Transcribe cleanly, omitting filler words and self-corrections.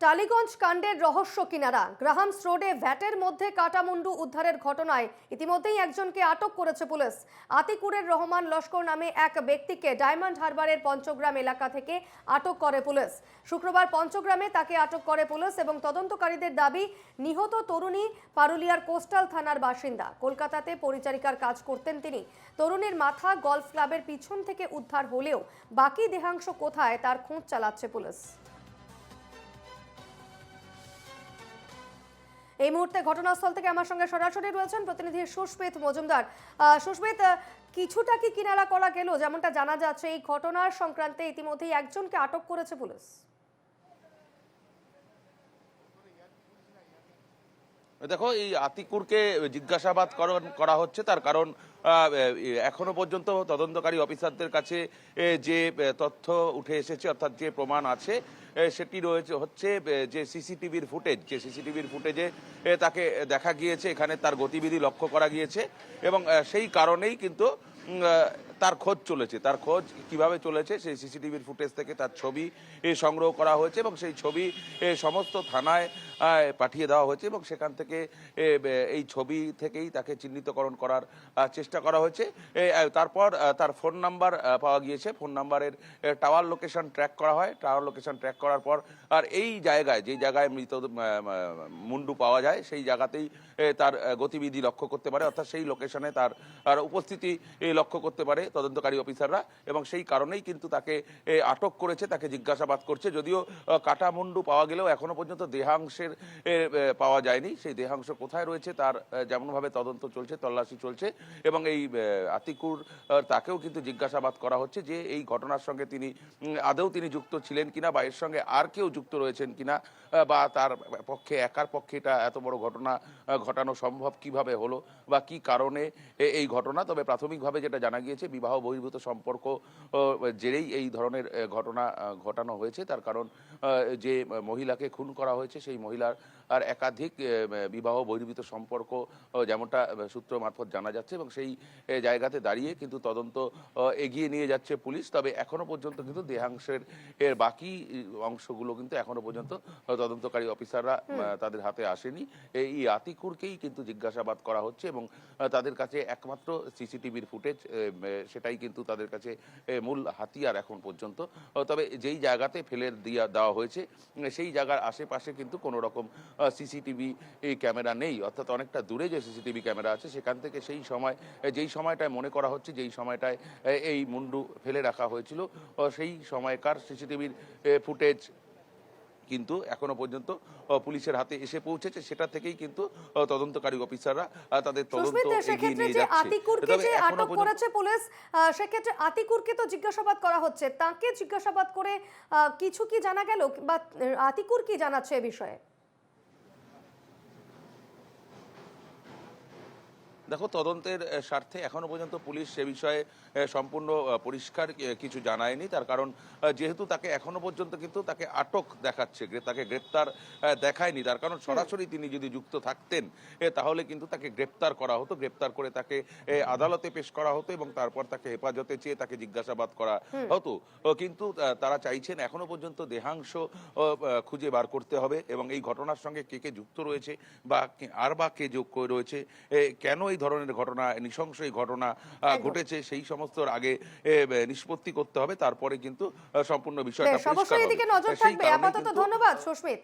টালিগঞ্জ কাণ্ডের রহস্য কিনারা। গ্রাহামস রোডে ভ্যাটের মধ্যে কাটামুন্ডু উদ্ধারের ঘটনায় ইতিমধ্যেই একজনকে আটক করেছে পুলিশ। আতিকুরের রহমান লস্কর নামে এক ব্যক্তিকে ডায়মন্ড হারবারের পঞ্চগ্রাম এলাকা থেকে আটক করে পুলিশ। শুক্রবার পঞ্চগ্রামে তাকে আটক করে পুলিশ এবং তদন্তকারীদের দাবি নিহত তরুণী পারুলিয়ার কোস্টাল থানার বাসিন্দা। কলকাতাতে পরিচারিকার কাজ করতেন তিনি। তরুণীর মাথা গলফ ক্লাবের পিছন থেকে উদ্ধার হলেও বাকি দেহাংশ কোথায় তার খোঁজ চালাচ্ছে পুলিশ। এই মুহূর্তে ঘটনাস্থল থেকে আমার সঙ্গে সরাসরি রয়েছেন প্রতিনিধি সুস্মিত মজুমদার। সুস্মিত, কিছুটা কি কিনারা করা গেল? যেমনটা জানা যাচ্ছে এই ঘটনার সংক্রান্তে ইতিমধ্যেই একজনকে আটক করেছে পুলিশ। দেখো, এই আতিকুরকে জিজ্ঞাসাবাদ করা হচ্ছে, তার কারণ এখনো পর্যন্ত তদন্তকারী অফিসারদের কাছে যে তথ্য উঠে এসেছে, অর্থাৎ যে প্রমাণ আছে সেটি হচ্ছে যে সিসিটিভির ফুটেজে তাকে দেখা গিয়েছে, এখানে তার গতিবিধি লক্ষ্য করা গিয়েছে এবং সেই কারণেই কিন্তু তার খোঁজ চলেছে। তার খোঁজ কিভাবে চলেছে সেই সিসিটিভির ফুটেজ থেকে তার ছবি সংগ্রহ করা হয়েছে এবং সেই ছবি সমস্ত থানায় পাঠিয়ে দেওয়া হয়েছে এবং সেখান থেকে এই ছবি থেকেই তাকে চিহ্নিতকরণ করার চেষ্টা করা হয়েছে। তারপর তার ফোন নাম্বার পাওয়া গিয়েছে, ফোন নাম্বারের টাওয়ার লোকেশন ট্র্যাক করা হয়। টাওয়ার লোকেশন ট্র্যাক করার পর আর এই জায়গায়, যেই জায়গায় মৃত মুন্ডু পাওয়া যায় সেই জায়গাতেই তার গতিবিধি লক্ষ্য করতে পারে, অর্থাৎ সেই লোকেশনে তার উপস্থিতি লক্ষ্য করতে পারে তদন্তকারী অফিসাররা এবং সেই কারণেই কিন্তু তাকে আটক করেছে, তাকে জিজ্ঞাসাবাদ করছে। যদিও কাটা মুন্ডু পাওয়া গেলেও এখনো পর্যন্ত দেহাংশের পাওয়া যায়নি। সেই দেহাংশ কোথায় রয়েছে তার যেমনভাবে তদন্ত চলছে, তল্লাশি চলছে এবং এই আতিকুর তাকেও কিন্তু জিজ্ঞাসাবাদ করা হচ্ছে যে এই ঘটনার সঙ্গে আদৌ তিনি যুক্ত ছিলেন কিনা বা এর সঙ্গে আর কেউ যুক্ত রয়েছেন কিনা বা তার পক্ষে একার পক্ষে এটা এত বড় ঘটনা ঘটানো সম্ভব কিভাবে হলো বা কি কারণে এই ঘটনা। তবে প্রাথমিকভাবে যেটা জানা গিয়েছে, বিবাহ বহির্ভূত সম্পর্ক জেরেই এই ধরনের ঘটনা ঘটানো হয়েছে। তার কারণ যে মহিলাকে খুন করা হয়েছে সেই মহিলার আর একাধিক বিবাহ বহির্ভূত সম্পর্ক যেমনটা সূত্র মারফত জানা যাচ্ছে এবং সেই জায়গাতে দাঁড়িয়ে কিন্তু তদন্ত এগিয়ে নিয়ে যাচ্ছে পুলিশ। তবে এখনো পর্যন্ত কিন্তু দেহাংশের বাকি অংশগুলো কিন্তু এখনো পর্যন্ত তদন্তকারী অফিসাররা তাদের হাতে আসেনি। এই আতিকুরকেই কিন্তু জিজ্ঞাসাবাদ করা হচ্ছে এবং তাদের কাছে একমাত্র সিসিটিভির ফুটেজ, সেটাই কিন্তু তাদের কাছে মূল হাতিয়ার এখন পর্যন্ত। তবে যেই জায়গাতে ফেলে দেওয়া হয়েছে সেই জায়গার আশেপাশে কিন্তু কোনো রকম সিসিটিভি ক্যামেরা নেই, অর্থাৎ অনেকটা দূরে যে সিসিটিভি ক্যামেরা আছে সেখান থেকে যেই সময়টায় মনে করা হচ্ছে যেই সময়টায় এই মুন্ডু ফেলে রাখা হয়েছিল সেই সময়কার সিসিটিভির ফুটেজ কিন্তু এখনো পর্যন্ত পুলিশের হাতে এসে পৌঁছেছে। সেটা থেকেই কিন্তু তদন্তকারী অফিসাররা তাদের তদন্ত এগিয়ে নিয়ে যাচ্ছে। আতিকুরকে যে আটক করেছে পুলিশ, সেক্ষেত্রে আতিকুরকে তো জিজ্ঞাসাবাদ করা হচ্ছে, তাকে জিজ্ঞাসাবাদ করে কিছু কি জানা গেল বা আতিকুর কি জানাচ্ছে এ বিষয়ে? দেখো, তদন্তের স্বার্থে এখনো পর্যন্ত পুলিশ সে বিষয়ে সম্পূর্ণ পরিষ্কার কিছু জানায়নি। তার কারণ যেহেতু তাকে এখনো পর্যন্ত কিন্তু তাকে আটক দেখাচ্ছে, তাকে গ্রেপ্তার দেখায়নি। তার কারণ সরাসরি তিনি যদি যুক্ত থাকতেন তাহলে কিন্তু তাকে গ্রেপ্তার করা হতো, গ্রেপ্তার করে তাকে আদালতে পেশ করা হতো এবং তারপর তাকে হেফাজতে চেয়ে তাকে জিজ্ঞাসাবাদ করা হতো। কিন্তু তারা চাইছেন এখনো পর্যন্ত দেহাংশ খুঁজে বার করতে হবে এবং এই ঘটনার সঙ্গে কে কে যুক্ত রয়েছে বা কে যোগ রয়েছে, কেন এই ধরনের ঘটনা, নৃশংস এই ঘটনা ঘটেছে সেই সমস্ত আগে নিষ্পত্তি করতে হবে, তারপরে কিন্তু সম্পূর্ণ বিষয়টা পরিষ্কার হবে। অবশ্যই এদিকে নজর থাকবে। আপাতত ধন্যবাদ সুস্মিত।